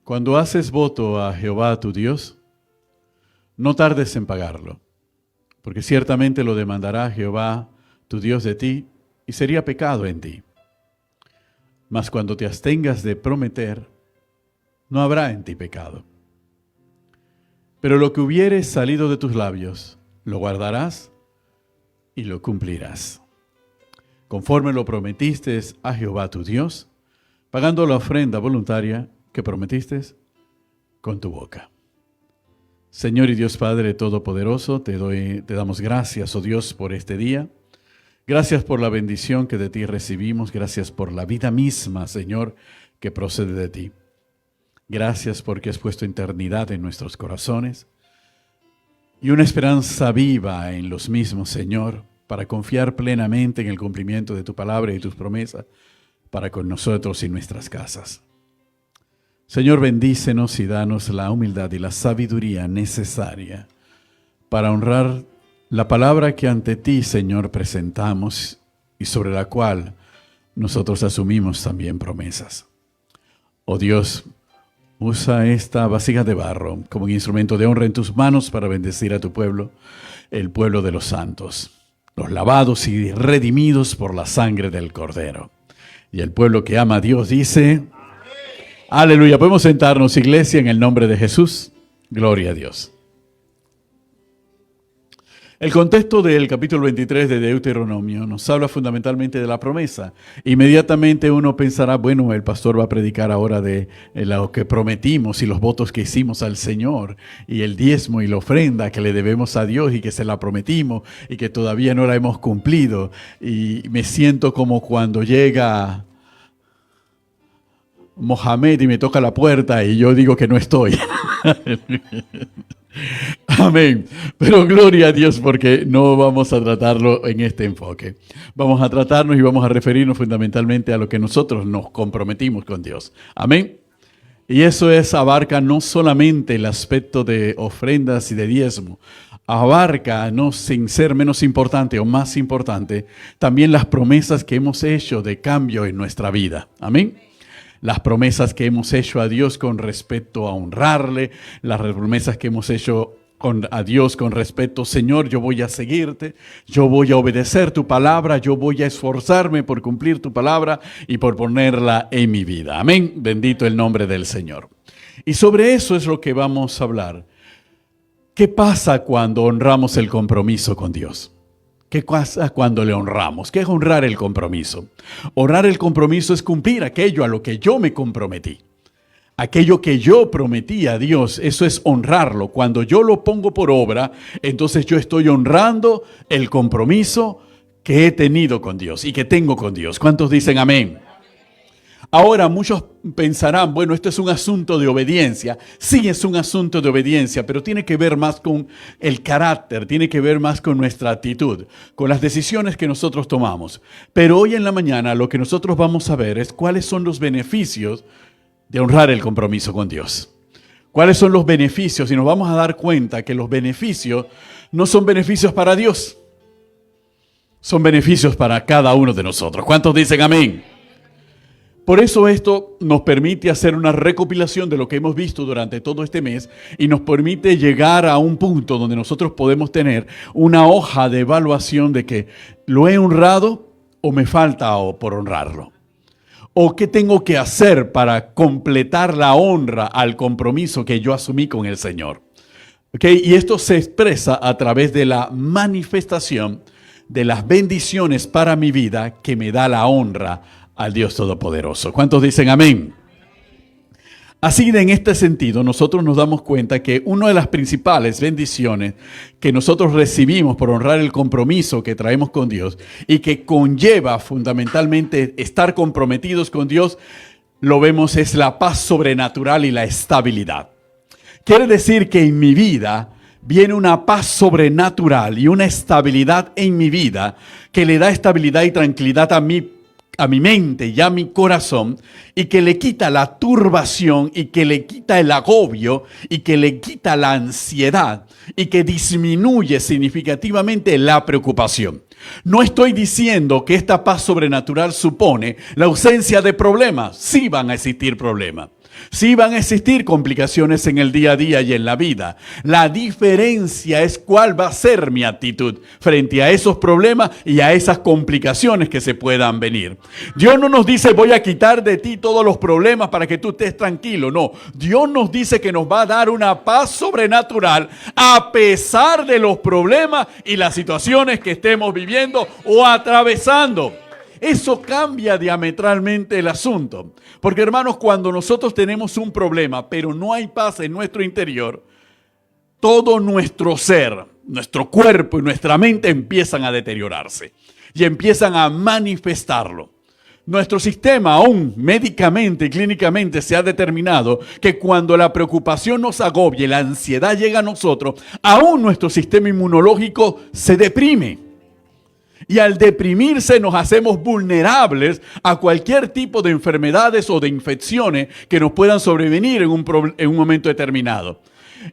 Cuando haces voto a Jehová tu Dios, no tardes en pagarlo, porque ciertamente lo demandará Jehová tu Dios de ti, y sería pecado en ti. Mas cuando te abstengas de prometer, no habrá en ti pecado. Pero lo que hubiere salido de tus labios, lo guardarás y lo cumplirás, conforme lo prometiste a Jehová tu Dios, pagando la ofrenda voluntaria que prometiste con tu boca. Señor y Dios Padre Todopoderoso, te damos gracias, oh Dios, por este día. Gracias por la bendición que de ti recibimos. Gracias por la vida misma, Señor, que procede de ti. Gracias porque has puesto eternidad en nuestros corazones y una esperanza viva en los mismos, Señor, para confiar plenamente en el cumplimiento de tu palabra y tus promesas para con nosotros y nuestras casas. Señor, bendícenos y danos la humildad y la sabiduría necesaria para honrar la palabra que ante ti, Señor, presentamos y sobre la cual nosotros asumimos también promesas. Oh Dios, usa esta vasija de barro como un instrumento de honra en tus manos para bendecir a tu pueblo, el pueblo de los santos, los lavados y redimidos por la sangre del Cordero. Y el pueblo que ama a Dios dice: aleluya. Podemos sentarnos, iglesia, en el nombre de Jesús. Gloria a Dios. El contexto del capítulo 23 de Deuteronomio nos habla fundamentalmente de la promesa. Inmediatamente uno pensará, bueno, el pastor va a predicar ahora de lo que prometimos y los votos que hicimos al Señor y el diezmo y la ofrenda que le debemos a Dios y que se la prometimos y que todavía no la hemos cumplido. Y me siento como cuando llega Mohamed y me toca la puerta y yo digo que no estoy. Amén. Pero gloria a Dios, porque no vamos a tratarlo en este enfoque. Vamos a tratarnos y vamos a referirnos fundamentalmente a lo que nosotros nos comprometimos con Dios. Amén. Y eso abarca no solamente el aspecto de ofrendas y de diezmo, abarca, no sin ser menos importante o más importante, también las promesas que hemos hecho de cambio en nuestra vida. Amén. Las promesas que hemos hecho a Dios con respecto a honrarle, las promesas que hemos hecho a Dios con respecto, Señor, yo voy a seguirte, yo voy a obedecer tu palabra, yo voy a esforzarme por cumplir tu palabra y por ponerla en mi vida. Amén, bendito el nombre del Señor. Y sobre eso es lo que vamos a hablar. ¿Qué pasa cuando honramos el compromiso con Dios? ¿Qué pasa cuando le honramos? ¿Qué es honrar el compromiso? Honrar el compromiso es cumplir aquello a lo que yo me comprometí. Aquello que yo prometí a Dios, eso es honrarlo. Cuando yo lo pongo por obra, entonces yo estoy honrando el compromiso que he tenido con Dios y que tengo con Dios. ¿Cuántos dicen amén? Ahora muchos pensarán, bueno, esto es un asunto de obediencia. Sí, es un asunto de obediencia, pero tiene que ver más con el carácter, tiene que ver más con nuestra actitud, con las decisiones que nosotros tomamos. Pero hoy en la mañana lo que nosotros vamos a ver es cuáles son los beneficios de honrar el compromiso con Dios. ¿Cuáles son los beneficios? Y nos vamos a dar cuenta que los beneficios no son beneficios para Dios, son beneficios para cada uno de nosotros. ¿Cuántos dicen amén? Por eso esto nos permite hacer una recopilación de lo que hemos visto durante todo este mes y nos permite llegar a un punto donde nosotros podemos tener una hoja de evaluación de que lo he honrado o me falta por honrarlo. O qué tengo que hacer para completar la honra al compromiso que yo asumí con el Señor. ¿Okay? Y esto se expresa a través de la manifestación de las bendiciones para mi vida que me da la honra al Dios Todopoderoso. ¿Cuántos dicen amén? Así en este sentido, nosotros nos damos cuenta que una de las principales bendiciones que nosotros recibimos por honrar el compromiso que traemos con Dios y que conlleva fundamentalmente estar comprometidos con Dios, lo vemos, es la paz sobrenatural y la estabilidad. Quiere decir que en mi vida viene una paz sobrenatural y una estabilidad en mi vida que le da estabilidad y tranquilidad a mi mente y a mi corazón, y que le quita la turbación y que le quita el agobio y que le quita la ansiedad y que disminuye significativamente la preocupación. No estoy diciendo que esta paz sobrenatural supone la ausencia de problemas. Sí van a existir problemas. Sí van a existir complicaciones en el día a día y en la vida. La diferencia es cuál va a ser mi actitud frente a esos problemas y a esas complicaciones que se puedan venir. Dios no nos dice voy a quitar de ti todos los problemas para que tú estés tranquilo. No, Dios nos dice que nos va a dar una paz sobrenatural a pesar de los problemas y las situaciones que estemos viviendo o atravesando. Eso cambia diametralmente el asunto. Porque, hermanos, cuando nosotros tenemos un problema, pero no hay paz en nuestro interior, todo nuestro ser, nuestro cuerpo y nuestra mente empiezan a deteriorarse y empiezan a manifestarlo. Nuestro sistema, aún médicamente y clínicamente, se ha determinado que cuando la preocupación nos agobia y la ansiedad llega a nosotros, aún nuestro sistema inmunológico se deprime. Y al deprimirse nos hacemos vulnerables a cualquier tipo de enfermedades o de infecciones que nos puedan sobrevenir en un momento determinado.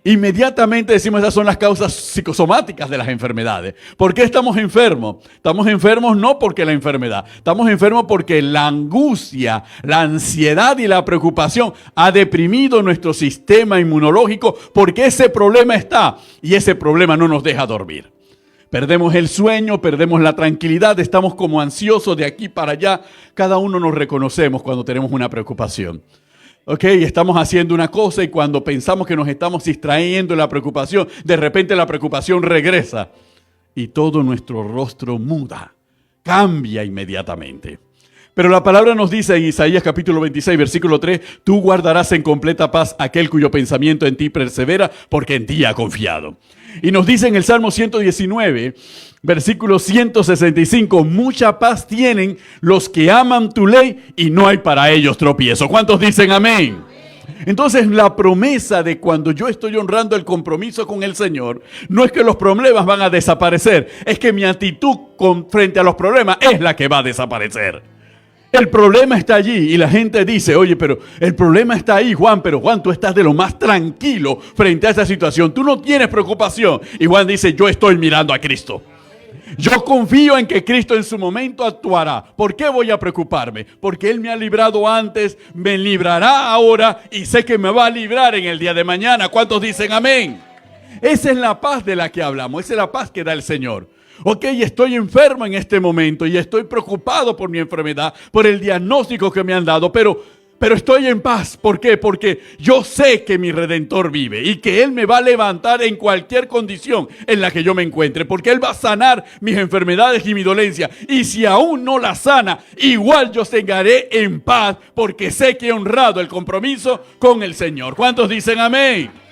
Inmediatamente decimos esas son las causas psicosomáticas de las enfermedades. ¿Por qué estamos enfermos? Estamos enfermos no porque la enfermedad, estamos enfermos porque la angustia, la ansiedad y la preocupación ha deprimido nuestro sistema inmunológico porque ese problema está y ese problema no nos deja dormir. Perdemos el sueño, perdemos la tranquilidad, estamos como ansiosos de aquí para allá. Cada uno nos reconocemos cuando tenemos una preocupación. Estamos haciendo una cosa y cuando pensamos que nos estamos distrayendo de la preocupación, de repente la preocupación regresa y todo nuestro rostro muda, cambia inmediatamente. Pero la palabra nos dice en Isaías capítulo 26, versículo 3, tú guardarás en completa paz aquel cuyo pensamiento en ti persevera, porque en ti ha confiado. Y nos dice en el Salmo 119, versículo 165, mucha paz tienen los que aman tu ley y no hay para ellos tropiezo. ¿Cuántos dicen amén? Entonces la promesa de cuando yo estoy honrando el compromiso con el Señor, no es que los problemas van a desaparecer, es que mi actitud frente a los problemas es la que va a desaparecer. El problema está allí y la gente dice, oye, pero el problema está ahí, Juan, pero Juan, tú estás de lo más tranquilo frente a esa situación. Tú no tienes preocupación. Y Juan dice, yo estoy mirando a Cristo. Yo confío en que Cristo en su momento actuará. ¿Por qué voy a preocuparme? Porque Él me ha librado antes, me librará ahora y sé que me va a librar en el día de mañana. ¿Cuántos dicen amén? Esa es la paz de la que hablamos, esa es la paz que da el Señor. Estoy enfermo en este momento y estoy preocupado por mi enfermedad, por el diagnóstico que me han dado, pero estoy en paz. ¿Por qué? Porque yo sé que mi Redentor vive y que Él me va a levantar en cualquier condición en la que yo me encuentre, porque Él va a sanar mis enfermedades y mi dolencia. Y si aún no la sana, igual yo seguiré en paz porque sé que he honrado el compromiso con el Señor. ¿Cuántos dicen amén?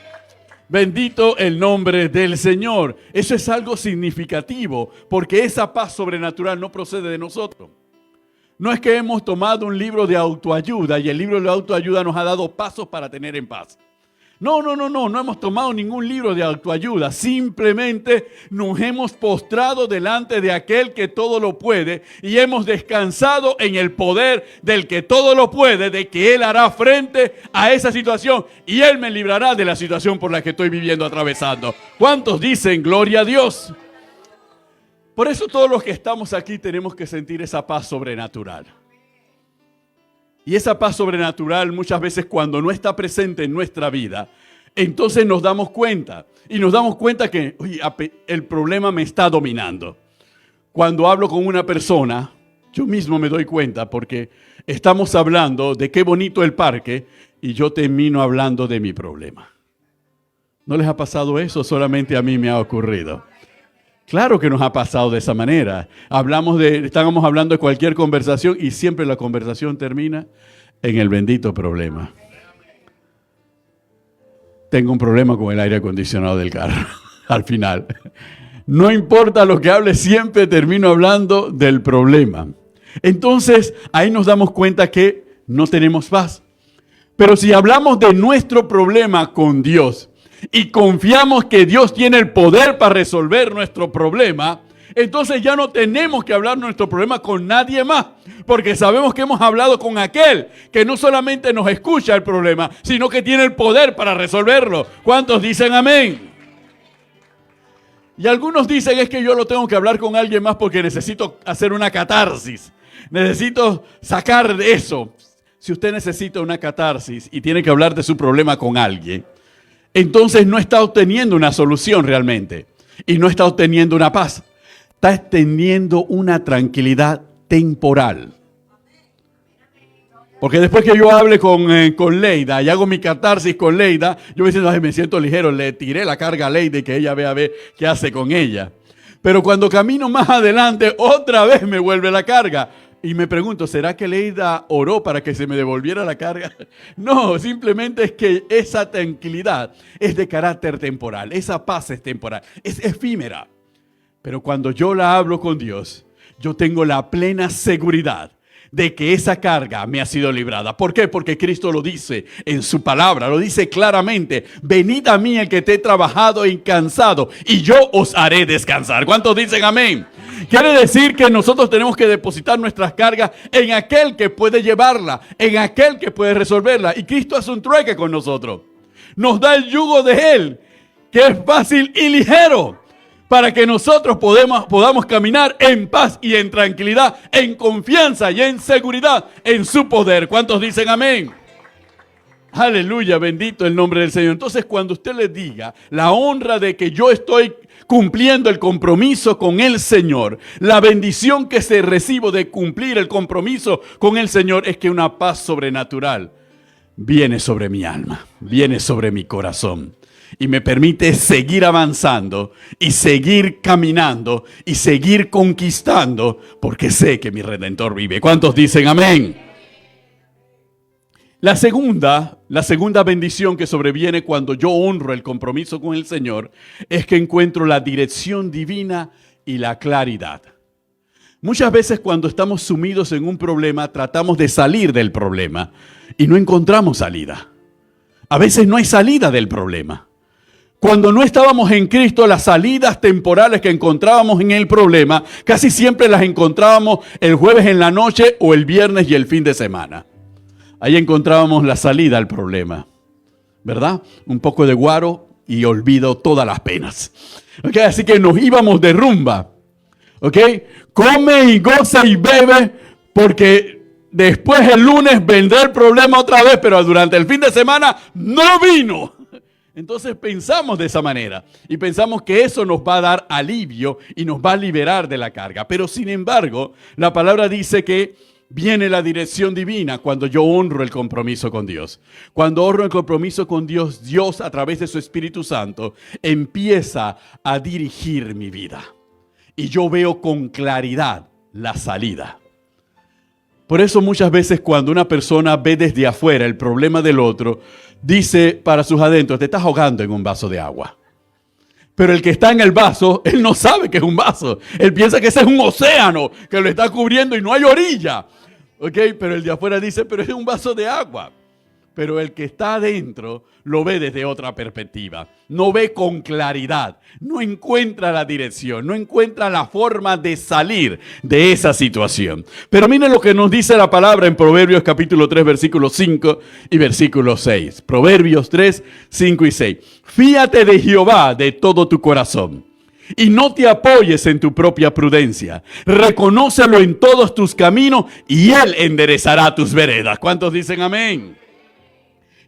Bendito el nombre del Señor. Eso es algo significativo porque esa paz sobrenatural no procede de nosotros. No es que hemos tomado un libro de autoayuda y el libro de autoayuda nos ha dado pasos para tener en paz. No hemos tomado ningún libro de autoayuda. Simplemente nos hemos postrado delante de aquel que todo lo puede y hemos descansado en el poder del que todo lo puede, de que Él hará frente a esa situación y Él me librará de la situación por la que estoy viviendo, atravesando. ¿Cuántos dicen gloria a Dios? Por eso todos los que estamos aquí tenemos que sentir esa paz sobrenatural. Y esa paz sobrenatural muchas veces cuando no está presente en nuestra vida, entonces nos damos cuenta. Y nos damos cuenta que el problema me está dominando. Cuando hablo con una persona, yo mismo me doy cuenta porque estamos hablando de qué bonito el parque y yo termino hablando de mi problema. ¿No les ha pasado eso? Solamente a mí me ha ocurrido. Claro que nos ha pasado de esa manera. Estábamos hablando de cualquier conversación y siempre la conversación termina en el bendito problema. Tengo un problema con el aire acondicionado del carro, al final. No importa lo que hable, siempre termino hablando del problema. Entonces, ahí nos damos cuenta que no tenemos paz. Pero si hablamos de nuestro problema con Dios, y confiamos que Dios tiene el poder para resolver nuestro problema, entonces ya no tenemos que hablar nuestro problema con nadie más, porque sabemos que hemos hablado con aquel que no solamente nos escucha el problema, sino que tiene el poder para resolverlo. ¿Cuántos dicen amén? Y algunos dicen es que yo lo tengo que hablar con alguien más porque necesito hacer una catarsis, necesito sacar de eso. si usted necesita una catarsis y tiene que hablar de su problema con alguien, entonces no está obteniendo una solución realmente y no está obteniendo una paz. Está teniendo una tranquilidad temporal. Porque después que yo hable con Leida y hago mi catarsis con Leida, yo me siento, ay, me siento ligero, le tiré la carga a Leida y que ella vea a ver qué hace con ella. Pero cuando camino más adelante, otra vez me vuelve la carga. Y me pregunto, ¿será que Leida oró para que se me devolviera la carga? No, simplemente es que esa tranquilidad es de carácter temporal, esa paz es temporal, es efímera. Pero cuando yo la hablo con Dios, yo tengo la plena seguridad de que esa carga me ha sido librada. ¿Por qué? Porque Cristo lo dice en su palabra, lo dice claramente. Venid a mí el que te he trabajado y cansado, y yo os haré descansar. ¿Cuántos dicen amén? Quiere decir que nosotros tenemos que depositar nuestras cargas en aquel que puede llevarla, en aquel que puede resolverla. Y Cristo hace un trueque con nosotros. Nos da el yugo de Él, que es fácil y ligero, para que nosotros podamos caminar en paz y en tranquilidad, en confianza y en seguridad en su poder. ¿Cuántos dicen amén? Aleluya, bendito el nombre del Señor. Entonces, cuando usted le diga la honra de que yo estoy cumpliendo el compromiso con el Señor, la bendición que se recibo de cumplir el compromiso con el Señor es que una paz sobrenatural viene sobre mi alma, viene sobre mi corazón. Y me permite seguir avanzando y seguir caminando y seguir conquistando porque sé que mi Redentor vive. ¿Cuántos dicen amén? La segunda bendición que sobreviene cuando yo honro el compromiso con el Señor es que encuentro la dirección divina y la claridad. Muchas veces cuando estamos sumidos en un problema tratamos de salir del problema y no encontramos salida. A veces no hay salida del problema. Cuando no estábamos en Cristo, las salidas temporales que encontrábamos en el problema, casi siempre las encontrábamos el jueves en la noche o el viernes y el fin de semana. Ahí encontrábamos la salida al problema, ¿verdad? Un poco de guaro y olvido todas las penas. ¿Okay? Así que nos íbamos de rumba. ¿Okay? Come y goza y bebe porque después el lunes vendrá el problema otra vez, pero durante el fin de semana no vino. Entonces pensamos de esa manera y pensamos que eso nos va a dar alivio y nos va a liberar de la carga. Pero sin embargo, la palabra dice que viene la dirección divina cuando yo honro el compromiso con Dios. Cuando honro el compromiso con Dios, Dios a través de su Espíritu Santo empieza a dirigir mi vida. Y yo veo con claridad la salida. Por eso muchas veces cuando una persona ve desde afuera el problema del otro, dice para sus adentros, te estás ahogando en un vaso de agua. Pero el que está en el vaso, él no sabe que es un vaso. Él piensa que ese es un océano que lo está cubriendo y no hay orilla. ¿Ok? Pero el de afuera dice, pero es un vaso de agua. Pero el que está adentro lo ve desde otra perspectiva. No ve con claridad. No encuentra la dirección. No encuentra la forma de salir de esa situación. Pero miren lo que nos dice la palabra en Proverbios capítulo 3, versículo 5 y versículo 6. Proverbios 3, 5 y 6. Fíate de Jehová de todo tu corazón y no te apoyes en tu propia prudencia. Reconócelo en todos tus caminos y Él enderezará tus veredas. ¿Cuántos dicen amén?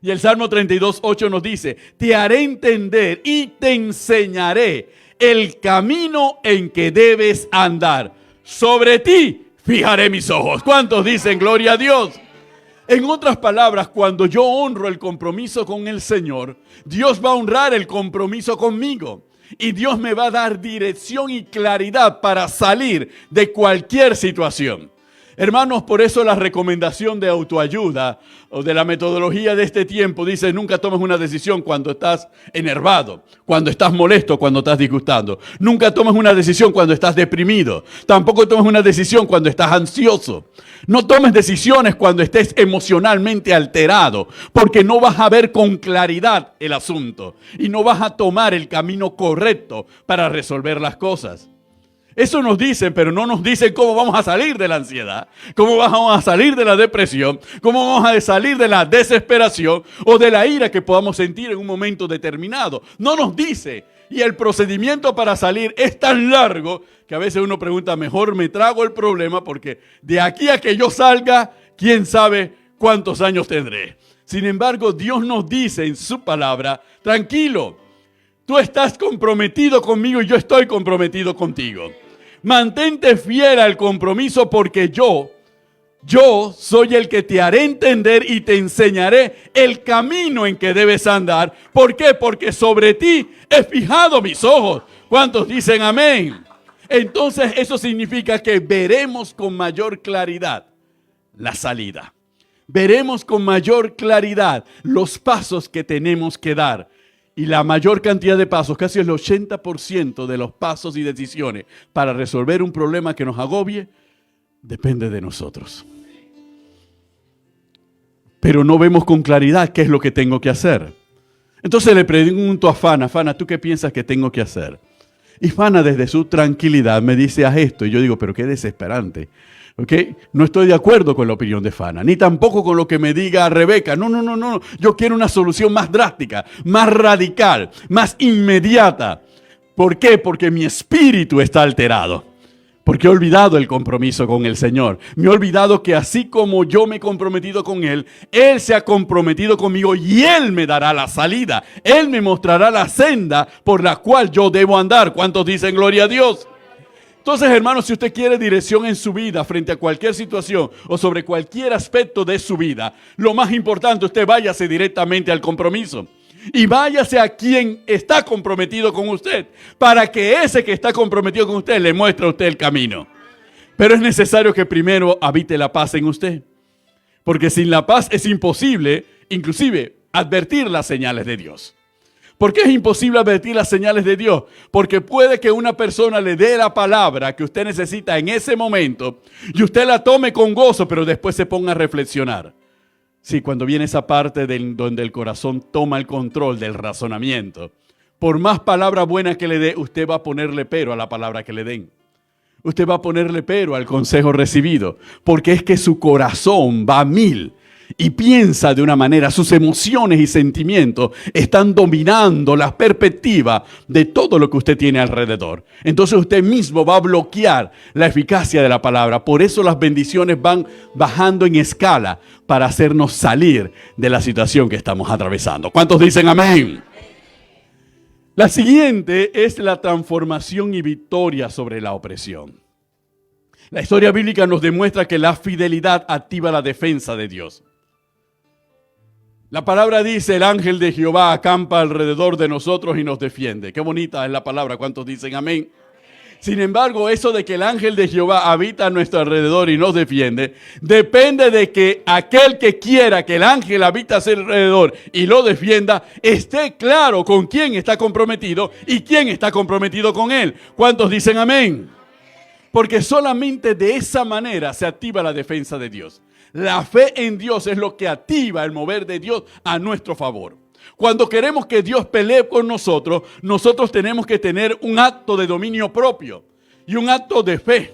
Y el Salmo 32, 8 nos dice, te haré entender y te enseñaré el camino en que debes andar. Sobre ti fijaré mis ojos. ¿Cuántos dicen gloria a Dios? En otras palabras, cuando yo honro el compromiso con el Señor, Dios va a honrar el compromiso conmigo. Y Dios me va a dar dirección y claridad para salir de cualquier situación. Hermanos, por eso la recomendación de autoayuda o de la metodología de este tiempo dice nunca tomes una decisión cuando estás enervado, cuando estás molesto, cuando estás disgustado. Nunca tomes una decisión cuando estás deprimido. Tampoco tomes una decisión cuando estás ansioso. No tomes decisiones cuando estés emocionalmente alterado, porque no vas a ver con claridad el asunto y no vas a tomar el camino correcto para resolver las cosas. Eso nos dicen, pero no nos dicen cómo vamos a salir de la ansiedad, cómo vamos a salir de la depresión, cómo vamos a salir de la desesperación o de la ira que podamos sentir en un momento determinado. No nos dice. Y el procedimiento para salir es tan largo que a veces uno pregunta, mejor me trago el problema porque de aquí a que yo salga, quién sabe cuántos años tendré. Sin embargo, Dios nos dice en su palabra, tranquilo, tú estás comprometido conmigo y yo estoy comprometido contigo. Mantente fiel al compromiso porque yo soy el que te haré entender y te enseñaré el camino en que debes andar. ¿Por qué? Porque sobre ti he fijado mis ojos. ¿Cuántos dicen amén? Entonces eso significa que veremos con mayor claridad la salida. Veremos con mayor claridad los pasos que tenemos que dar. Y la mayor cantidad de pasos, casi el 80% de los pasos y decisiones para resolver un problema que nos agobie, depende de nosotros. Pero no vemos con claridad qué es lo que tengo que hacer. Entonces le pregunto a Fana, ¿tú qué piensas que tengo que hacer? Y Fana desde su tranquilidad me dice, haz esto. Y yo digo, pero qué desesperante. ¿Okay? No estoy de acuerdo con la opinión de Fana, ni tampoco con lo que me diga Rebeca. No. Yo quiero una solución más drástica, más radical, más inmediata. ¿Por qué? Porque mi espíritu está alterado. Porque he olvidado el compromiso con el Señor. Me he olvidado que así como yo me he comprometido con Él, Él se ha comprometido conmigo y Él me dará la salida. Él me mostrará la senda por la cual yo debo andar. ¿Cuántos dicen gloria a Dios? Entonces, hermanos, si usted quiere dirección en su vida frente a cualquier situación o sobre cualquier aspecto de su vida, lo más importante, usted váyase directamente al compromiso. Y váyase a quien está comprometido con usted, para que ese que está comprometido con usted le muestre a usted el camino. Pero es necesario que primero habite la paz en usted. Porque sin la paz es imposible, inclusive, advertir las señales de Dios. ¿Por qué es imposible advertir las señales de Dios? Porque puede que una persona le dé la palabra que usted necesita en ese momento y usted la tome con gozo, pero después se ponga a reflexionar. Sí, cuando viene esa parte donde el corazón toma el control del razonamiento, por más palabra buena que le dé, usted va a ponerle pero a la palabra que le den. Usted va a ponerle pero al consejo recibido, porque es que su corazón va a 1000 y piensa de una manera, sus emociones y sentimientos están dominando la perspectiva de todo lo que usted tiene alrededor. Entonces usted mismo va a bloquear la eficacia de la palabra. Por eso las bendiciones van bajando en escala para hacernos salir de la situación que estamos atravesando. ¿Cuántos dicen amén? La siguiente es la transformación y victoria sobre la opresión. La historia bíblica nos demuestra que la fidelidad activa la defensa de Dios. La palabra dice, el ángel de Jehová acampa alrededor de nosotros y nos defiende. Qué bonita es la palabra, ¿cuántos dicen amén? Sin embargo, eso de que el ángel de Jehová habita a nuestro alrededor y nos defiende, depende de que aquel que quiera que el ángel habite a su alrededor y lo defienda, esté claro con quién está comprometido y quién está comprometido con él. ¿Cuántos dicen amén? Porque solamente de esa manera se activa la defensa de Dios. La fe en Dios es lo que activa el mover de Dios a nuestro favor. Cuando queremos que Dios pelee con nosotros, nosotros tenemos que tener un acto de dominio propio y un acto de fe,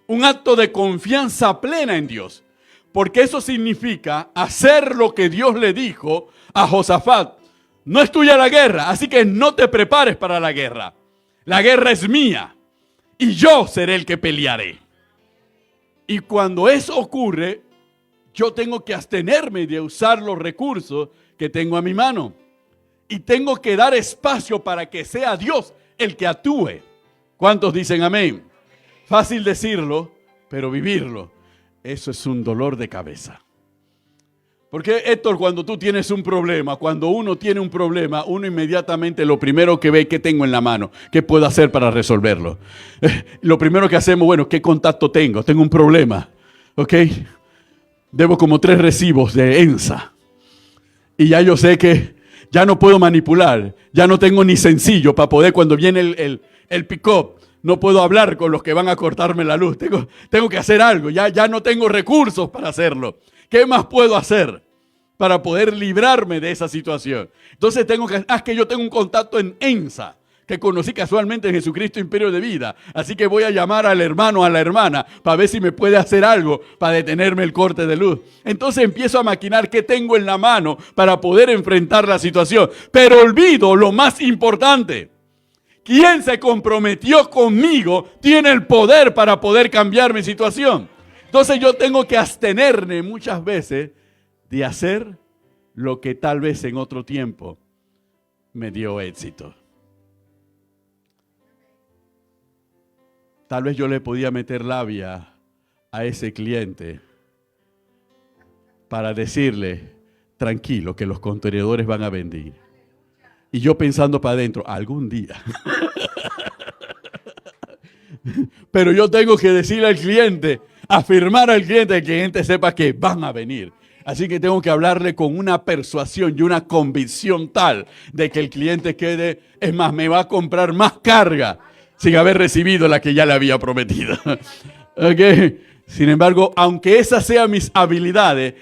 un acto de confianza plena en Dios. Porque eso significa hacer lo que Dios le dijo a Josafat. No es tuya la guerra, así que no te prepares para la guerra. La guerra es mía y yo seré el que pelearé. Y cuando eso ocurre, yo tengo que abstenerme de usar los recursos que tengo a mi mano. Y tengo que dar espacio para que sea Dios el que actúe. ¿Cuántos dicen amén? Fácil decirlo, pero vivirlo, eso es un dolor de cabeza. Porque, Héctor, cuando tú tienes un problema, cuando uno tiene un problema, uno inmediatamente lo primero que ve, ¿qué tengo en la mano? ¿Qué puedo hacer para resolverlo? Lo primero que hacemos, bueno, ¿qué contacto tengo? Tengo un problema, ¿ok? Debo como 3 recibos de ENSA. Y ya yo sé que ya no puedo manipular. Ya no tengo ni sencillo para poder, cuando viene el pick-up, no puedo hablar con los que van a cortarme la luz. Tengo que hacer algo. Ya no tengo recursos para hacerlo. ¿Qué más puedo hacer para poder librarme de esa situación? Entonces que yo tengo un contacto en ENSA, que conocí casualmente en Jesucristo Imperio de Vida. Así que voy a llamar al hermano o a la hermana para ver si me puede hacer algo para detenerme el corte de luz. Entonces empiezo a maquinar qué tengo en la mano para poder enfrentar la situación. Pero olvido lo más importante. Quien se comprometió conmigo tiene el poder para poder cambiar mi situación. Entonces yo tengo que abstenerme muchas veces de hacer lo que tal vez en otro tiempo me dio éxito. Tal vez yo le podía meter labia a ese cliente para decirle, tranquilo, que los contenedores van a venir. Y yo pensando para adentro, algún día. Pero yo tengo que decirle al cliente, afirmar al cliente, que el cliente sepa que van a venir. Así que tengo que hablarle con una persuasión y una convicción tal de que el cliente quede, es más, me va a comprar más carga sin haber recibido la que ya le había prometido. ¿Okay? Sin embargo, aunque esas sean mis habilidades,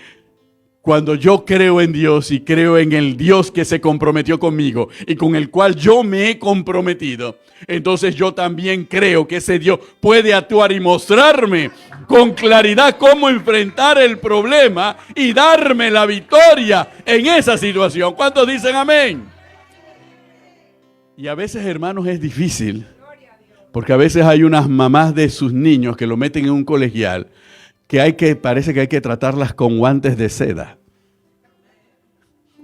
cuando yo creo en Dios y creo en el Dios que se comprometió conmigo y con el cual yo me he comprometido, entonces yo también creo que ese Dios puede actuar y mostrarme con claridad cómo enfrentar el problema y darme la victoria en esa situación. ¿Cuántos dicen amén? Y a veces, hermanos, es difícil, porque a veces hay unas mamás de sus niños que lo meten en un colegial que parece que hay que tratarlas con guantes de seda.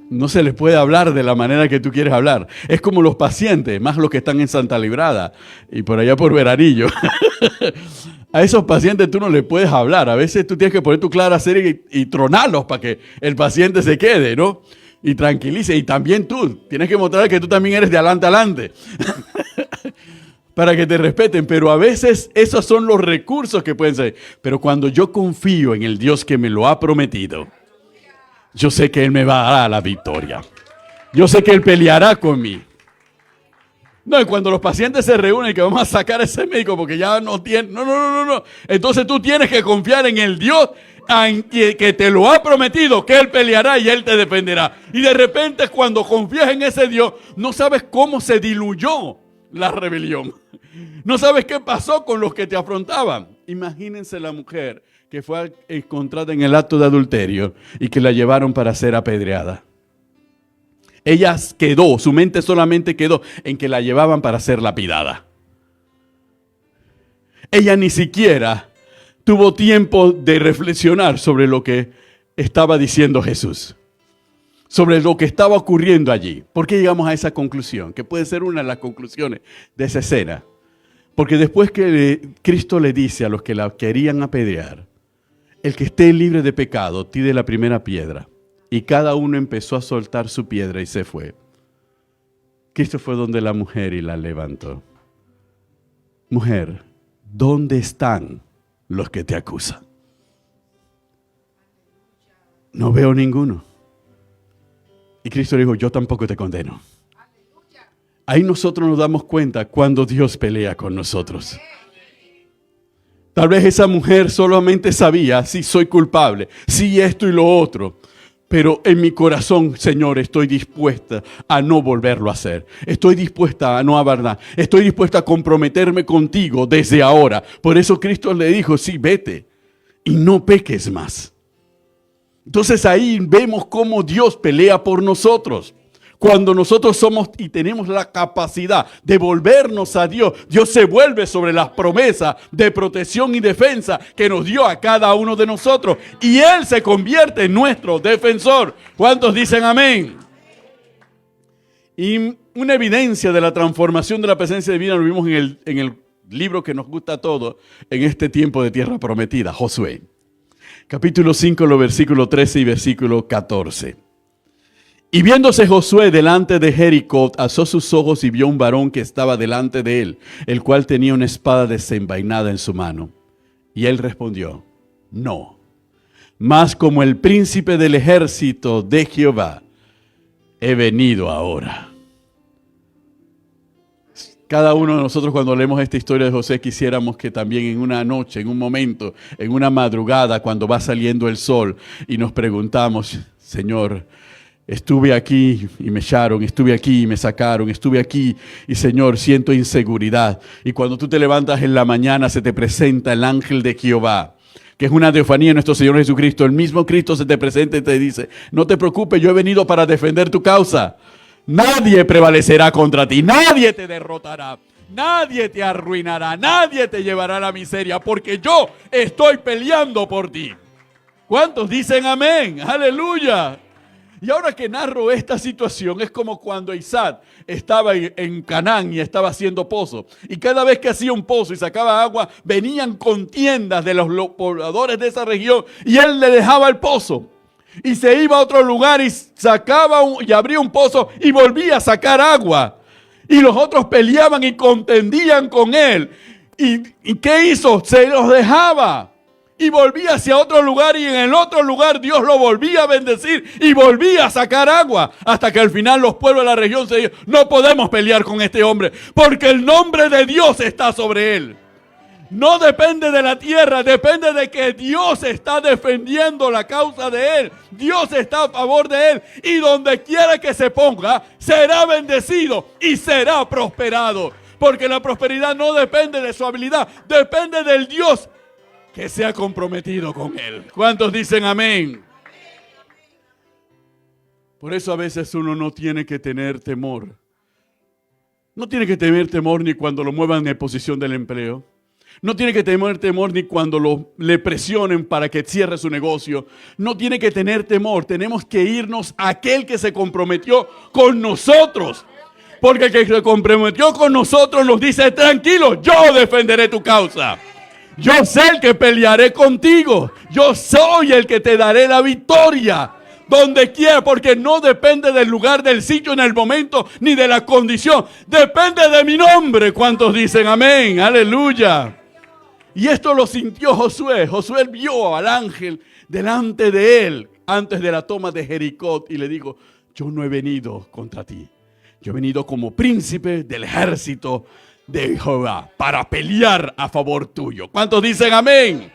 No se les puede hablar de la manera que tú quieres hablar. Es como los pacientes, más los que están en Santa Librada y por allá por Veranillo. A esos pacientes tú no les puedes hablar. A veces tú tienes que poner tu clara serie y tronarlos para que el paciente se quede, ¿no? Y tranquilice. Y también tú tienes que mostrar que tú también eres de adelante a adelante. Para que te respeten, pero a veces esos son los recursos que pueden ser. Pero cuando yo confío en el Dios que me lo ha prometido, yo sé que Él me va a dar la victoria. Yo sé que Él peleará conmigo. No, y cuando los pacientes se reúnen que vamos a sacar a ese médico porque ya no tiene... No. Entonces tú tienes que confiar en el Dios que te lo ha prometido, que Él peleará y Él te defenderá. Y de repente cuando confías en ese Dios, no sabes cómo se diluyó la rebelión. No sabes qué pasó con los que te afrontaban. Imagínense la mujer que fue encontrada en el acto de adulterio y que la llevaron para ser apedreada. Ella quedó, su mente solamente quedó en que la llevaban para ser lapidada. Ella ni siquiera tuvo tiempo de reflexionar sobre lo que estaba diciendo Jesús, sobre lo que estaba ocurriendo allí. ¿Por qué llegamos a esa conclusión? Que puede ser una de las conclusiones de esa escena. Porque después que Cristo le dice a los que la querían apedrear, el que esté libre de pecado, tire la primera piedra. Y cada uno empezó a soltar su piedra y se fue. Cristo fue donde la mujer y la levantó. Mujer, ¿dónde están los que te acusan? No veo ninguno. Y Cristo dijo, yo tampoco te condeno. Ahí nosotros nos damos cuenta cuando Dios pelea con nosotros. Tal vez esa mujer solamente sabía, sí, soy culpable, sí, esto y lo otro. Pero en mi corazón, Señor, estoy dispuesta a no volverlo a hacer. Estoy dispuesta a no hablar. Estoy dispuesta a comprometerme contigo desde ahora. Por eso Cristo le dijo, sí, vete y no peques más. Entonces ahí vemos cómo Dios pelea por nosotros. Cuando nosotros somos y tenemos la capacidad de volvernos a Dios, Dios se vuelve sobre las promesas de protección y defensa que nos dio a cada uno de nosotros. Y Él se convierte en nuestro defensor. ¿Cuántos dicen amén? Y una evidencia de la transformación de la presencia divina lo vimos en el libro que nos gusta a todos en este tiempo de tierra prometida, Josué. Capítulo 5, los versículos 13 y versículo 14. Y viéndose Josué delante de Jericó, alzó sus ojos y vio un varón que estaba delante de él, el cual tenía una espada desenvainada en su mano. Y él respondió, no, mas como el príncipe del ejército de Jehová, he venido ahora. Cada uno de nosotros cuando leemos esta historia de José quisiéramos que también en una noche, en un momento, en una madrugada, cuando va saliendo el sol y nos preguntamos, Señor, estuve aquí y me echaron, estuve aquí y me sacaron, estuve aquí y Señor, siento inseguridad. Y cuando tú te levantas en la mañana se te presenta el ángel de Jehová, que es una teofanía de nuestro Señor Jesucristo. El mismo Cristo se te presenta y te dice, no te preocupes, yo he venido para defender tu causa. Nadie prevalecerá contra ti, nadie te derrotará. Nadie te arruinará, nadie te llevará a la miseria, porque yo estoy peleando por ti. ¿Cuántos dicen amén? ¡Aleluya! Y ahora que narro esta situación, es como cuando Isaac estaba en Canaán y estaba haciendo pozo. Y cada vez que hacía un pozo y sacaba agua, venían contiendas de los pobladores de esa región y él le dejaba el pozo. Y se iba a otro lugar y sacaba y abría un pozo y volvía a sacar agua. Y los otros peleaban y contendían con él. ¿Y qué hizo? Se los dejaba. Y volvía hacia otro lugar y en el otro lugar Dios lo volvía a bendecir y volvía a sacar agua. Hasta que al final los pueblos de la región se dijeron, no podemos pelear con este hombre porque el nombre de Dios está sobre él. No depende de la tierra, depende de que Dios está defendiendo la causa de él. Dios está a favor de él y donde quiera que se ponga, será bendecido y será prosperado. Porque la prosperidad no depende de su habilidad, depende del Dios que se ha comprometido con él. ¿Cuántos dicen amén? Por eso a veces uno no tiene que tener temor. No tiene que tener temor ni cuando lo muevan en posición del empleo. No tiene que tener temor ni cuando le presionen para que cierre su negocio. No tiene que tener temor. Tenemos que irnos a aquel que se comprometió con nosotros. Porque el que se comprometió con nosotros nos dice, tranquilo, yo defenderé tu causa. Yo sé el que pelearé contigo. Yo soy el que te daré la victoria. Donde quiera, porque no depende del lugar, del sitio, en el momento, ni de la condición. Depende de mi nombre. ¿Cuántos dicen amén? Aleluya. Y esto lo sintió Josué. Josué vio al ángel delante de él antes de la toma de Jericó y le dijo, yo no he venido contra ti. Yo he venido como príncipe del ejército de Jehová para pelear a favor tuyo. ¿Cuántos dicen amén?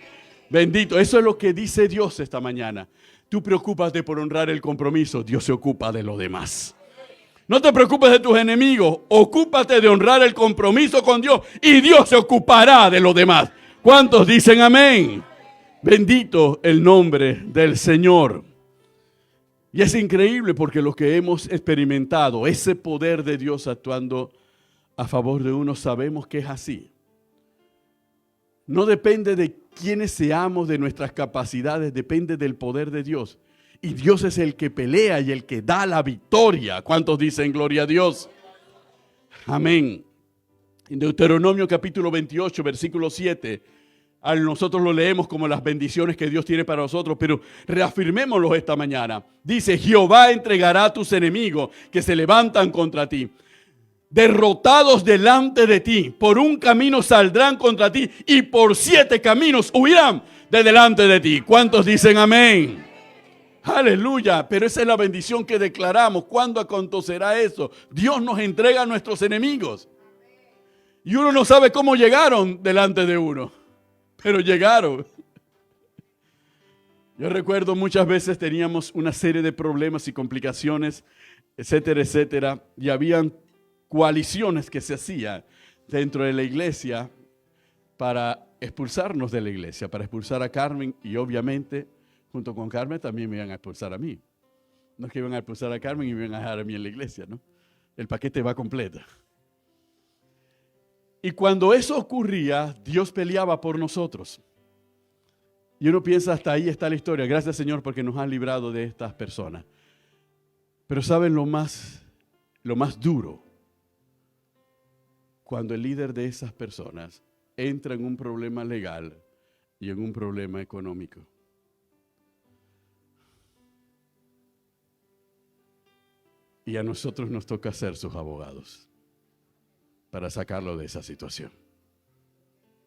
Bendito. Eso es lo que dice Dios esta mañana. Tú preocúpate por honrar el compromiso. Dios se ocupa de lo demás. No te preocupes de tus enemigos. Ocúpate de honrar el compromiso con Dios y Dios se ocupará de lo demás. ¿Cuántos dicen amén? Bendito el nombre del Señor. Y es increíble porque lo que hemos experimentado, ese poder de Dios actuando a favor de uno, sabemos que es así. No depende de quiénes seamos, de nuestras capacidades, depende del poder de Dios. Y Dios es el que pelea y el que da la victoria. ¿Cuántos dicen gloria a Dios? Amén. En Deuteronomio capítulo 28, versículo 7, nosotros lo leemos como las bendiciones que Dios tiene para nosotros, pero reafirmémoslo esta mañana. Dice, Jehová entregará a tus enemigos que se levantan contra ti. Derrotados delante de ti, por un camino saldrán contra ti y por 7 caminos huirán de delante de ti. ¿Cuántos dicen amén? Aleluya, pero esa es la bendición que declaramos. ¿Cuándo acontecerá eso? Dios nos entrega a nuestros enemigos. Y uno no sabe cómo llegaron delante de uno, pero llegaron. Yo recuerdo muchas veces teníamos una serie de problemas y complicaciones, etcétera, etcétera, y habían coaliciones que se hacían dentro de la iglesia para expulsarnos de la iglesia, para expulsar a Carmen y obviamente junto con Carmen también me iban a expulsar a mí. No es que iban a expulsar a Carmen y me iban a dejar a mí en la iglesia, ¿no? El paquete va completo. Y cuando eso ocurría, Dios peleaba por nosotros. Y uno piensa, hasta ahí está la historia. Gracias, Señor, porque nos has librado de estas personas. Pero ¿saben lo más duro? Cuando el líder de esas personas entra en un problema legal y en un problema económico. Y a nosotros nos toca ser sus abogados para sacarlo de esa situación.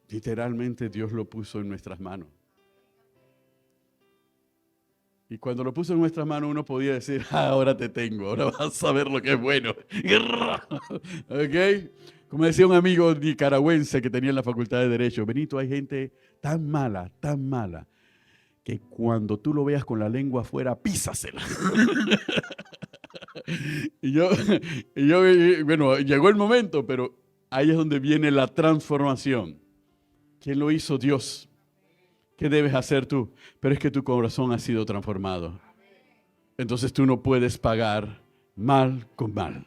Literalmente Dios lo puso en nuestras manos. Y cuando lo puso en nuestras manos uno podía decir, ahora te tengo, ahora vas a ver lo que es bueno. ¿Ok? Como decía un amigo nicaragüense que tenía en la Facultad de Derecho, Benito, hay gente tan mala, que cuando tú lo veas con la lengua afuera, písasela. Bueno, llegó el momento, pero ahí es donde viene la transformación. ¿Quién lo hizo? Dios. ¿Qué debes hacer tú? Pero es que tu corazón ha sido transformado. Entonces tú no puedes pagar mal con mal.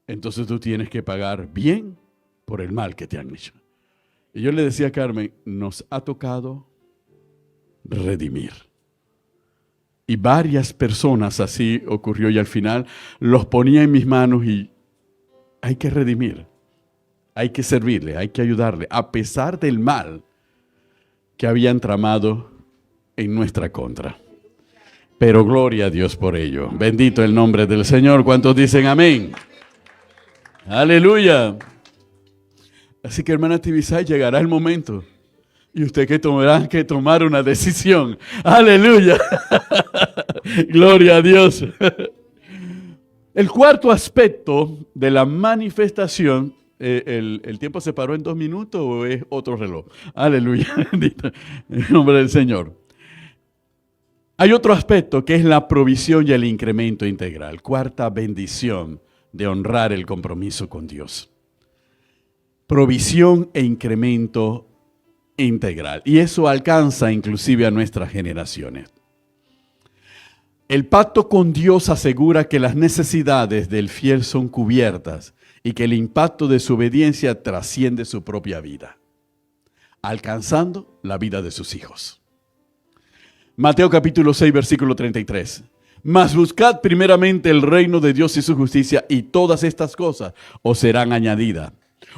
Entonces tú tienes que pagar bien por el mal que te han hecho. Y yo le decía a Carmen, nos ha tocado redimir. Y varias personas así ocurrió y al final los ponía en mis manos y hay que redimir, hay que servirle, hay que ayudarle, a pesar del mal que habían tramado en nuestra contra. Pero gloria a Dios por ello. Bendito el nombre del Señor. ¿Cuántos dicen amén? Aleluya. Así que hermana Tibisay, llegará el momento y usted que tendrá que tomar una decisión. Aleluya. Gloria a Dios. El cuarto aspecto de la manifestación, ¿el tiempo se paró en 2 minutos o es otro reloj? Aleluya. Bendito el nombre del Señor. Hay otro aspecto que es la provisión y el incremento integral. Cuarta bendición de honrar el compromiso con Dios. Provisión e incremento integral. Y eso alcanza inclusive a nuestras generaciones. El pacto con Dios asegura que las necesidades del fiel son cubiertas y que el impacto de su obediencia trasciende su propia vida, alcanzando la vida de sus hijos. Mateo capítulo 6, versículo 33. Mas buscad primeramente el reino de Dios y su justicia, y todas estas cosas os serán añadidas.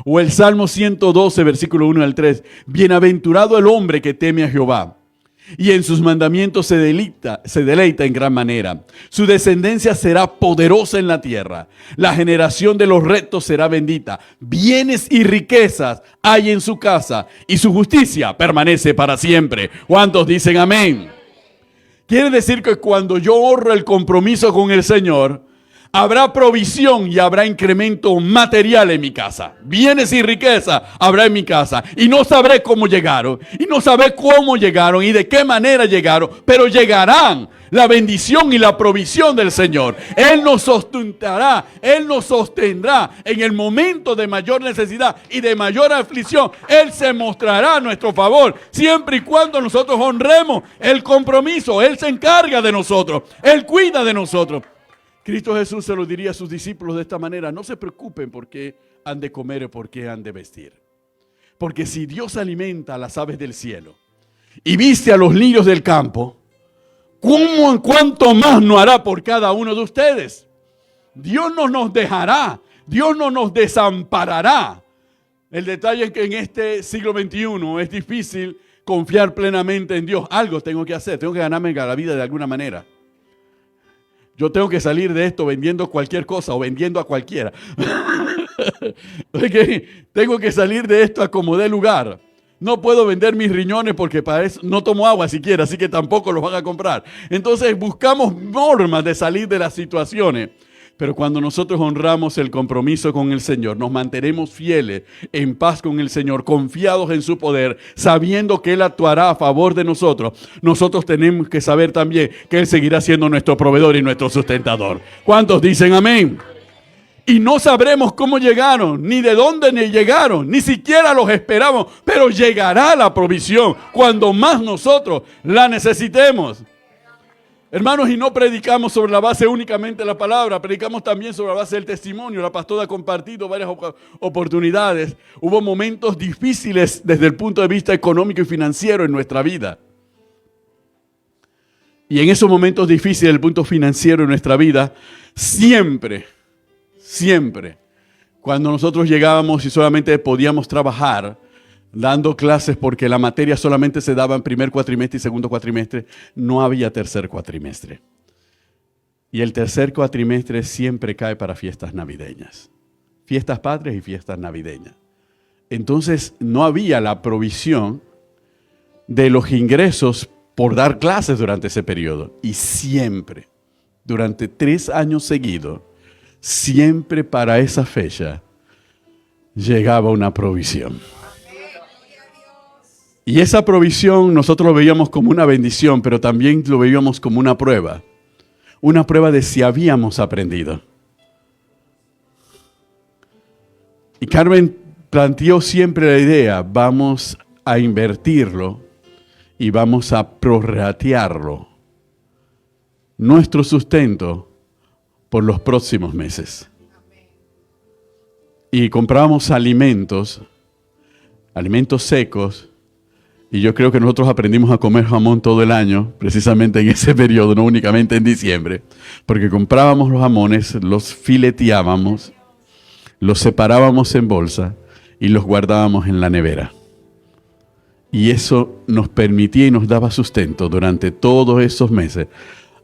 O el Salmo 112, versículo 1 al 3. Bienaventurado el hombre que teme a Jehová, y en sus mandamientos se deleita en gran manera. Su descendencia será poderosa en la tierra. La generación de los rectos será bendita. Bienes y riquezas hay en su casa, y su justicia permanece para siempre. ¿Cuántos dicen amén? Quiere decir que cuando yo honro el compromiso con el Señor, habrá provisión y habrá incremento material en mi casa. Bienes y riqueza habrá en mi casa. Y no sabré cómo llegaron. Y no sabré cómo llegaron y de qué manera llegaron. Pero llegarán la bendición y la provisión del Señor. Él nos sustentará. Él nos sostendrá en el momento de mayor necesidad y de mayor aflicción. Él se mostrará a nuestro favor. Siempre y cuando nosotros honremos el compromiso. Él se encarga de nosotros. Él cuida de nosotros. Cristo Jesús se lo diría a sus discípulos de esta manera: no se preocupen por qué han de comer o por qué han de vestir. Porque si Dios alimenta a las aves del cielo y viste a los lirios del campo, ¿cuánto más no hará por cada uno de ustedes? Dios no nos dejará, Dios no nos desamparará. El detalle es que en este siglo XXI es difícil confiar plenamente en Dios. Algo tengo que hacer, tengo que ganarme la vida de alguna manera. Yo tengo que salir de esto vendiendo cualquier cosa o vendiendo a cualquiera. Tengo que salir de esto a como dé lugar. No puedo vender mis riñones porque para eso no tomo agua siquiera, así que tampoco los van a comprar. Entonces buscamos formas de salir de las situaciones. Pero cuando nosotros honramos el compromiso con el Señor, nos mantenemos fieles, en paz con el Señor, confiados en su poder, sabiendo que Él actuará a favor de nosotros. Nosotros tenemos que saber también que Él seguirá siendo nuestro proveedor y nuestro sustentador. ¿Cuántos dicen amén? Y no sabremos cómo llegaron, ni de dónde ni llegaron, ni siquiera los esperamos, pero llegará la provisión cuando más nosotros la necesitemos. Hermanos, y no predicamos sobre la base únicamente de la palabra, predicamos también sobre la base del testimonio. La pastora ha compartido varias oportunidades. Hubo momentos difíciles desde el punto de vista económico y financiero en nuestra vida. Y en esos momentos difíciles del punto financiero en nuestra vida, siempre, cuando nosotros llegábamos y solamente podíamos trabajar dando clases porque la materia solamente se daba en primer cuatrimestre y segundo cuatrimestre, no había tercer cuatrimestre. Y el tercer cuatrimestre siempre cae para fiestas navideñas, fiestas patrias y fiestas navideñas. Entonces no había la provisión de los ingresos por dar clases durante ese periodo. Y siempre, durante 3 años seguidos, siempre para esa fecha llegaba una provisión. Y esa provisión nosotros lo veíamos como una bendición, pero también lo veíamos como una prueba de si habíamos aprendido. Y Carmen planteó siempre la idea: vamos a invertirlo y vamos a prorratearlo, nuestro sustento, por los próximos meses. y comprábamos alimentos secos, y yo creo que nosotros aprendimos a comer jamón todo el año, precisamente en ese periodo, no únicamente en diciembre, porque comprábamos los jamones, los fileteábamos, los separábamos en bolsa y los guardábamos en la nevera. Y eso nos permitía y nos daba sustento durante todos esos meses,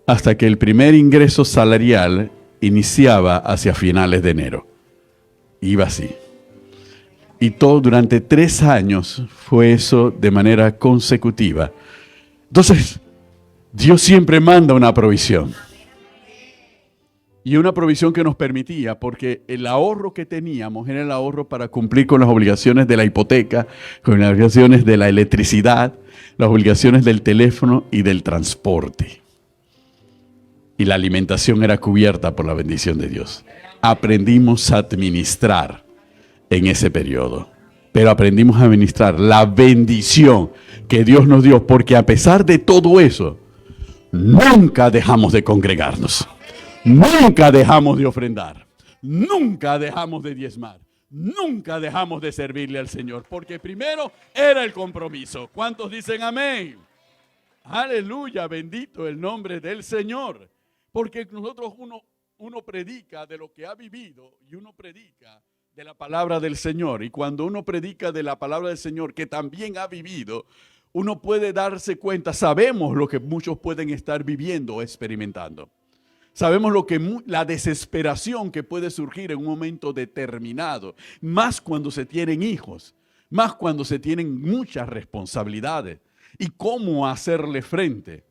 hasta que el primer ingreso salarial iniciaba hacia finales de enero. Iba así. Y todo durante 3 años fue eso de manera consecutiva. Entonces, Dios siempre manda una provisión. Y una provisión que nos permitía, porque el ahorro que teníamos era el ahorro para cumplir con las obligaciones de la hipoteca, con las obligaciones de la electricidad, las obligaciones del teléfono y del transporte. Y la alimentación era cubierta por la bendición de Dios. Aprendimos a administrar en ese periodo. Pero aprendimos a administrar la bendición que Dios nos dio, porque a pesar de todo eso, nunca dejamos de congregarnos. Nunca dejamos de ofrendar, nunca dejamos de diezmar, nunca dejamos de servirle al Señor, porque primero era el compromiso. ¿Cuántos dicen amén? Aleluya, bendito el nombre del Señor. Porque nosotros uno predica de lo que ha vivido y uno predica de la palabra del Señor. Y cuando uno predica de la palabra del Señor que también ha vivido, uno puede darse cuenta, sabemos lo que muchos pueden estar viviendo o experimentando. Sabemos la desesperación que puede surgir en un momento determinado, más cuando se tienen hijos, más cuando se tienen muchas responsabilidades y cómo hacerle frente.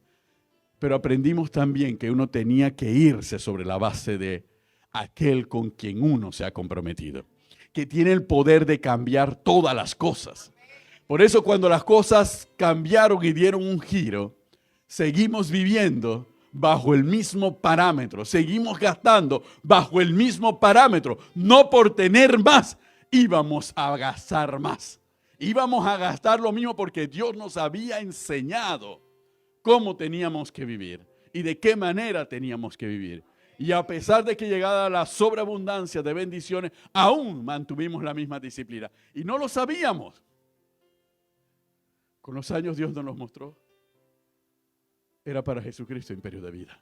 Pero aprendimos también que uno tenía que irse sobre la base de aquel con quien uno se ha comprometido, que tiene el poder de cambiar todas las cosas. Por eso cuando las cosas cambiaron y dieron un giro, seguimos viviendo bajo el mismo parámetro, seguimos gastando bajo el mismo parámetro, no por tener más, íbamos a gastar más. Íbamos a gastar lo mismo porque Dios nos había enseñado cómo teníamos que vivir y de qué manera teníamos que vivir. Y a pesar de que llegara la sobreabundancia de bendiciones, aún mantuvimos la misma disciplina. Y no lo sabíamos. Con los años Dios nos los mostró. Era para Jesucristo imperio de vida.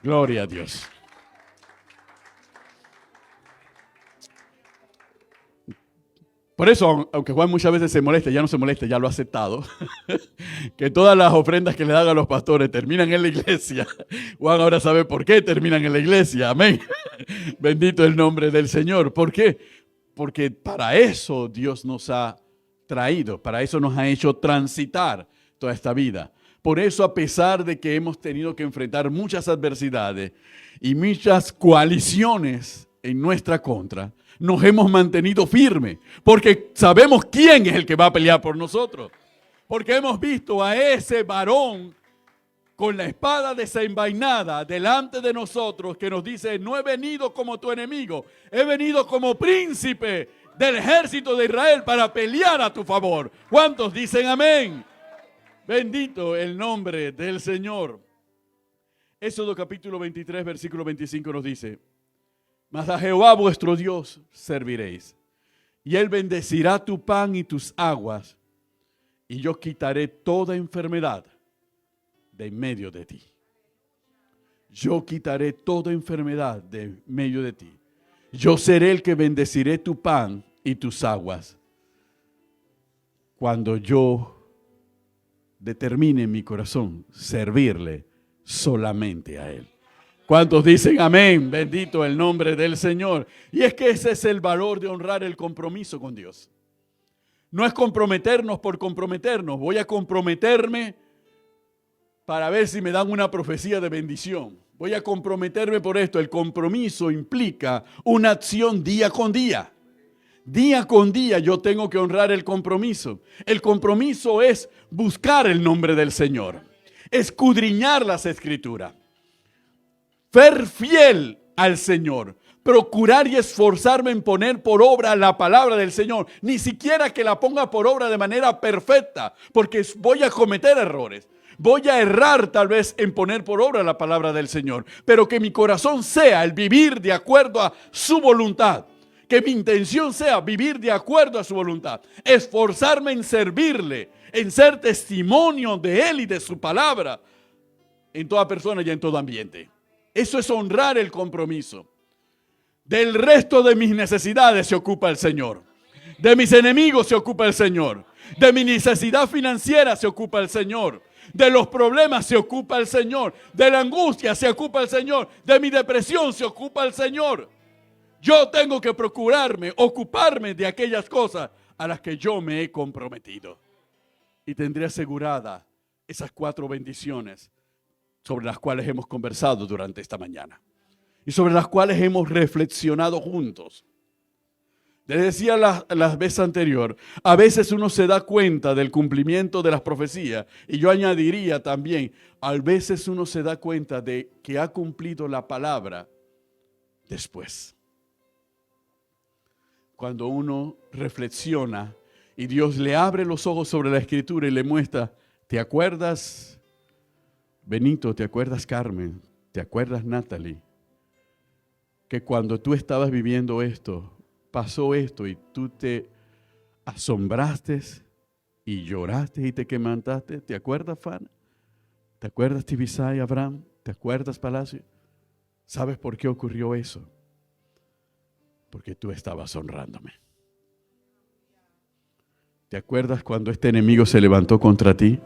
Gloria a Dios. Por eso, aunque Juan muchas veces se molesta, ya no se molesta, ya lo ha aceptado, que todas las ofrendas que le dan a los pastores terminan en la iglesia. Juan ahora sabe por qué terminan en la iglesia. Amén. Bendito el nombre del Señor. ¿Por qué? Porque para eso Dios nos ha traído, para eso nos ha hecho transitar toda esta vida. Por eso, a pesar de que hemos tenido que enfrentar muchas adversidades y muchas coaliciones en nuestra contra, nos hemos mantenido firmes, porque sabemos quién es el que va a pelear por nosotros. Porque hemos visto a ese varón con la espada desenvainada delante de nosotros que nos dice: no he venido como tu enemigo, he venido como príncipe del ejército de Israel para pelear a tu favor. ¿Cuántos dicen amén? Bendito el nombre del Señor. Éxodo capítulo 23, versículo 25 nos dice: mas a Jehová vuestro Dios serviréis, y Él bendecirá tu pan y tus aguas, y yo quitaré toda enfermedad de en medio de ti. Yo quitaré toda enfermedad de en medio de ti. Yo seré el que bendeciré tu pan y tus aguas, cuando yo determine en mi corazón servirle solamente a Él. ¿Cuántos dicen amén? Bendito el nombre del Señor. Y es que ese es el valor de honrar el compromiso con Dios. No es comprometernos por comprometernos. Voy a comprometerme para ver si me dan una profecía de bendición. Voy a comprometerme por esto. El compromiso implica una acción día con día. Día con día yo tengo que honrar el compromiso. El compromiso es buscar el nombre del Señor, escudriñar las Escrituras, ser fiel al Señor, procurar y esforzarme en poner por obra la palabra del Señor. Ni siquiera que la ponga por obra de manera perfecta, porque voy a cometer errores. Voy a errar tal vez en poner por obra la palabra del Señor, pero que mi corazón sea el vivir de acuerdo a su voluntad. Que mi intención sea vivir de acuerdo a su voluntad. Esforzarme en servirle, en ser testimonio de Él y de su palabra en toda persona y en todo ambiente. Eso es honrar el compromiso. Del resto de mis necesidades se ocupa el Señor. De mis enemigos se ocupa el Señor. De mi necesidad financiera se ocupa el Señor. De los problemas se ocupa el Señor. De la angustia se ocupa el Señor. De mi depresión se ocupa el Señor. Yo tengo que ocuparme de aquellas cosas a las que yo me he comprometido. Y tendré asegurada esas 4 bendiciones sobre las cuales hemos conversado durante esta mañana. Y sobre las cuales hemos reflexionado juntos. Les decía la vez anterior, a veces uno se da cuenta del cumplimiento de las profecías, y yo añadiría también, a veces uno se da cuenta de que ha cumplido la palabra después. Cuando uno reflexiona y Dios le abre los ojos sobre la Escritura y le muestra, ¿te acuerdas, Benito? ¿Te acuerdas, Carmen? ¿Te acuerdas, Natalie? Que cuando tú estabas viviendo esto, pasó esto y tú te asombraste y lloraste y te quemantaste. ¿Te acuerdas, Fana? ¿Te acuerdas, Tibisay, Abraham? ¿Te acuerdas, Palacio? ¿Sabes por qué ocurrió eso? Porque tú estabas honrándome. ¿Te acuerdas cuando este enemigo se levantó contra ti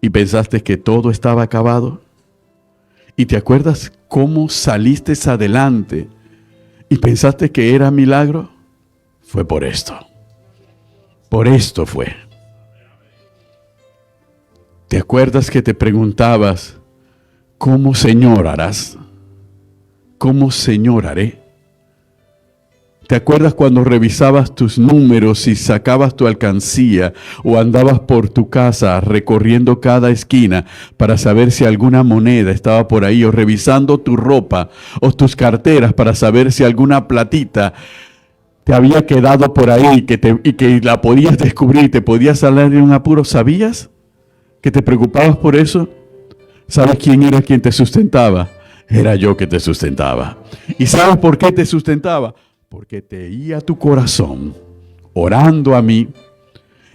y pensaste que todo estaba acabado? ¿Y te acuerdas cómo saliste adelante y pensaste que era milagro? Fue por esto. Por esto fue. ¿Te acuerdas que te preguntabas, ¿cómo, Señor, harás? ¿Cómo, Señor, haré? ¿Te acuerdas cuando revisabas tus números y sacabas tu alcancía o andabas por tu casa recorriendo cada esquina para saber si alguna moneda estaba por ahí, o revisando tu ropa o tus carteras para saber si alguna platita te había quedado por ahí y que la podías descubrir y te podías salir de un apuro? ¿Sabías que te preocupabas por eso? ¿Sabes quién era quien te sustentaba? Era yo que te sustentaba. ¿Y sabes por qué te sustentaba? Porque te oía tu corazón orando a mí,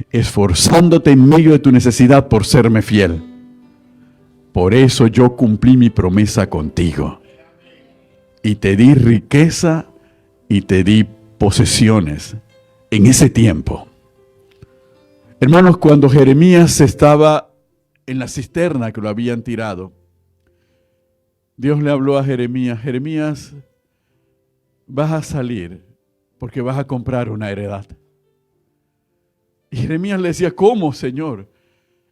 esforzándote en medio de tu necesidad por serme fiel. Por eso yo cumplí mi promesa contigo. Y te di riqueza y te di posesiones en ese tiempo. Hermanos, cuando Jeremías estaba en la cisterna que lo habían tirado, Dios le habló a Jeremías: Jeremías, vas a salir porque vas a comprar una heredad. Y Jeremías le decía: ¿cómo, Señor?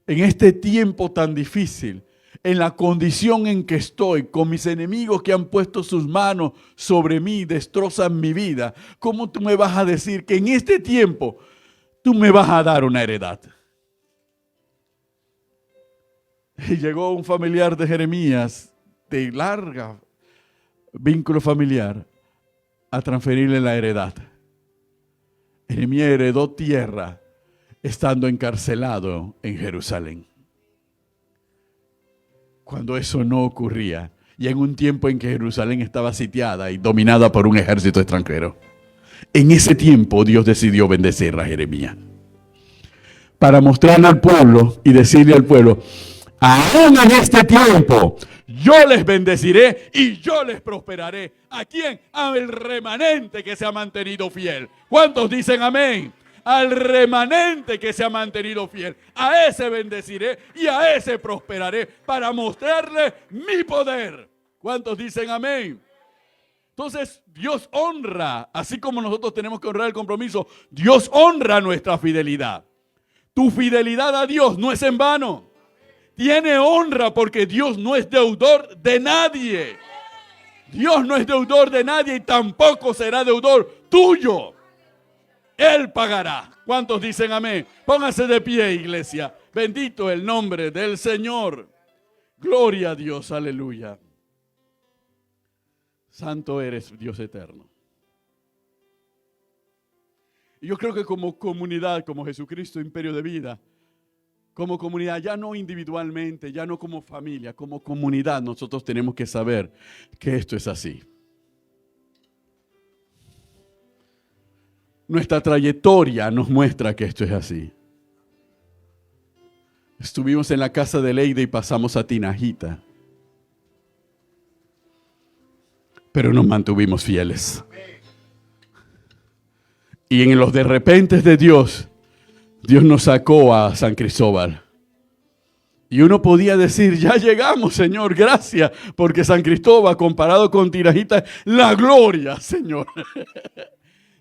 En este tiempo tan difícil, en la condición en que estoy, con mis enemigos que han puesto sus manos sobre mí, destrozan mi vida, ¿cómo tú me vas a decir que en este tiempo tú me vas a dar una heredad? Y llegó un familiar de Jeremías, de larga vínculo familiar, a transferirle la heredad. Jeremías heredó tierra estando encarcelado en Jerusalén. Cuando eso no ocurría, y en un tiempo en que Jerusalén estaba sitiada y dominada por un ejército extranjero, en ese tiempo Dios decidió bendecir a Jeremías para mostrarle al pueblo y decirle al pueblo: aún en este tiempo yo les bendeciré y yo les prosperaré. ¿A quién? Al remanente que se ha mantenido fiel. ¿Cuántos dicen amén? Al remanente que se ha mantenido fiel. A ese bendeciré y a ese prosperaré para mostrarle mi poder. ¿Cuántos dicen amén? Entonces Dios honra, así como nosotros tenemos que honrar el compromiso, Dios honra nuestra fidelidad. Tu fidelidad a Dios no es en vano. Tiene honra porque Dios no es deudor de nadie. Dios no es deudor de nadie y tampoco será deudor tuyo. Él pagará. ¿Cuántos dicen amén? Pónganse de pie, iglesia. Bendito el nombre del Señor. Gloria a Dios, aleluya. Santo eres, Dios eterno. Y yo creo que como comunidad, como Jesucristo Imperio de Vida, Como comunidad, ya no individualmente, ya no como familia, como comunidad, nosotros tenemos que saber que esto es así. Nuestra trayectoria nos muestra que esto es así. Estuvimos en la casa de Leida y pasamos a Tinajita. Pero nos mantuvimos fieles. Y en los de repente de Dios, Dios nos sacó a San Cristóbal. Y uno podía decir, ya llegamos, Señor, gracias, porque San Cristóbal, comparado con Tinajita, la gloria, Señor.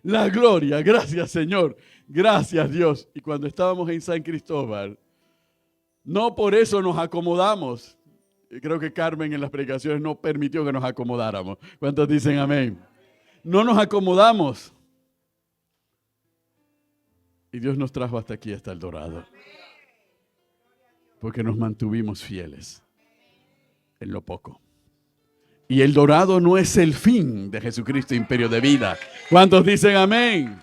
La gloria, gracias, Señor. Gracias, Dios. Y cuando estábamos en San Cristóbal, no por eso nos acomodamos. Creo que Carmen en las predicaciones no permitió que nos acomodáramos. ¿Cuántos dicen amén? No nos acomodamos. Y Dios nos trajo hasta aquí, hasta el Dorado. Porque nos mantuvimos fieles en lo poco. Y el Dorado no es el fin de Jesucristo, imperio de vida. ¿Cuántos dicen amén?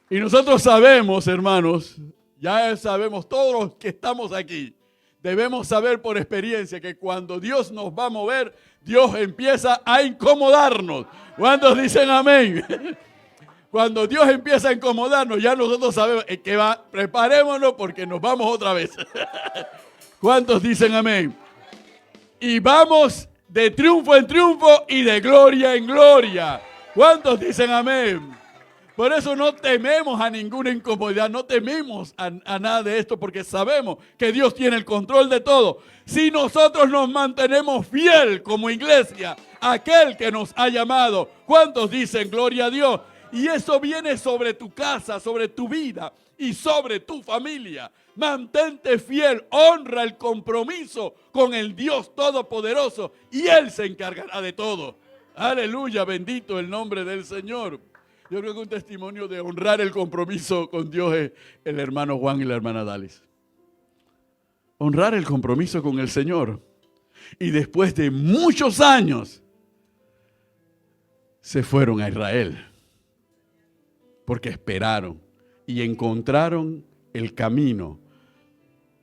Y nosotros sabemos, hermanos, ya sabemos todos los que estamos aquí, debemos saber por experiencia que cuando Dios nos va a mover, Dios empieza a incomodarnos. ¿Cuántos dicen amén? Cuando Dios empieza a incomodarnos, ya nosotros sabemos que va, preparémonos porque nos vamos otra vez. ¿Cuántos dicen amén? Y vamos de triunfo en triunfo y de gloria en gloria. ¿Cuántos dicen amén? Por eso no tememos a ninguna incomodidad, no tememos a nada de esto, porque sabemos que Dios tiene el control de todo. Si nosotros nos mantenemos fiel como iglesia, a aquel que nos ha llamado, ¿cuántos dicen gloria a Dios? Y eso viene sobre tu casa, sobre tu vida y sobre tu familia. Mantente fiel, honra el compromiso con el Dios Todopoderoso y Él se encargará de todo. Aleluya, bendito el nombre del Señor. Yo creo que un testimonio de honrar el compromiso con Dios es el hermano Juan y la hermana Dalis. Honrar el compromiso con el Señor. Y después de muchos años, se fueron a Israel. Porque esperaron y encontraron el camino.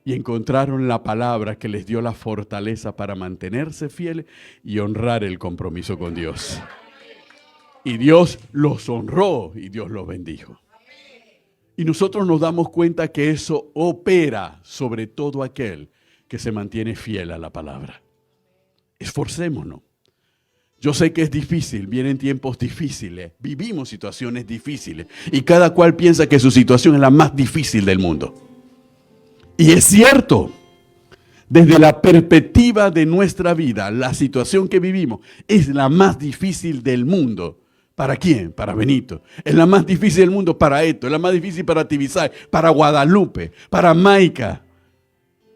Y encontraron la palabra que les dio la fortaleza para mantenerse fieles y honrar el compromiso con Dios. Y Dios los honró y Dios los bendijo. Y nosotros nos damos cuenta que eso opera sobre todo aquel que se mantiene fiel a la palabra. Esforcémonos. Yo sé que es difícil, vienen tiempos difíciles, vivimos situaciones difíciles y cada cual piensa que su situación es la más difícil del mundo. Y es cierto, desde la perspectiva de nuestra vida, la situación que vivimos es la más difícil del mundo. ¿Para quién? Para Benito. Es la más difícil del mundo para Esto, es la más difícil para Tibisay, para Guadalupe, para Maica,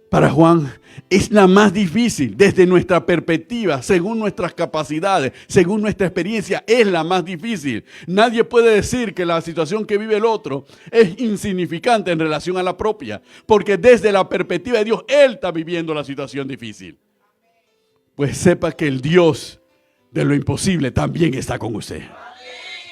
para Juan. Es la más difícil desde nuestra perspectiva, según nuestras capacidades, según nuestra experiencia, es la más difícil. Nadie puede decir que la situación que vive el otro es insignificante en relación a la propia, porque desde la perspectiva de Dios, Él está viviendo la situación difícil. Pues sepa que el Dios de lo imposible también está con usted.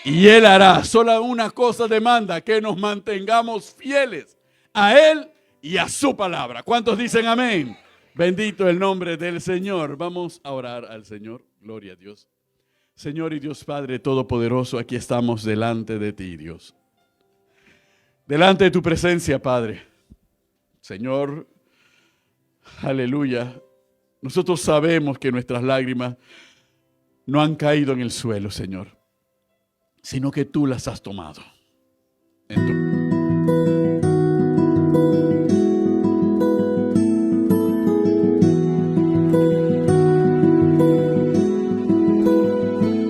Y Él hará. Solo una cosa demanda, que nos mantengamos fieles a Él y a su palabra. ¿Cuántos dicen amén? Bendito el nombre del Señor. Vamos a orar al Señor. Gloria a Dios. Señor y Dios Padre Todopoderoso, aquí estamos delante de ti, Dios. Delante de tu presencia, Padre. Señor, aleluya. Nosotros sabemos que nuestras lágrimas no han caído en el suelo, Señor, sino que tú las has tomado.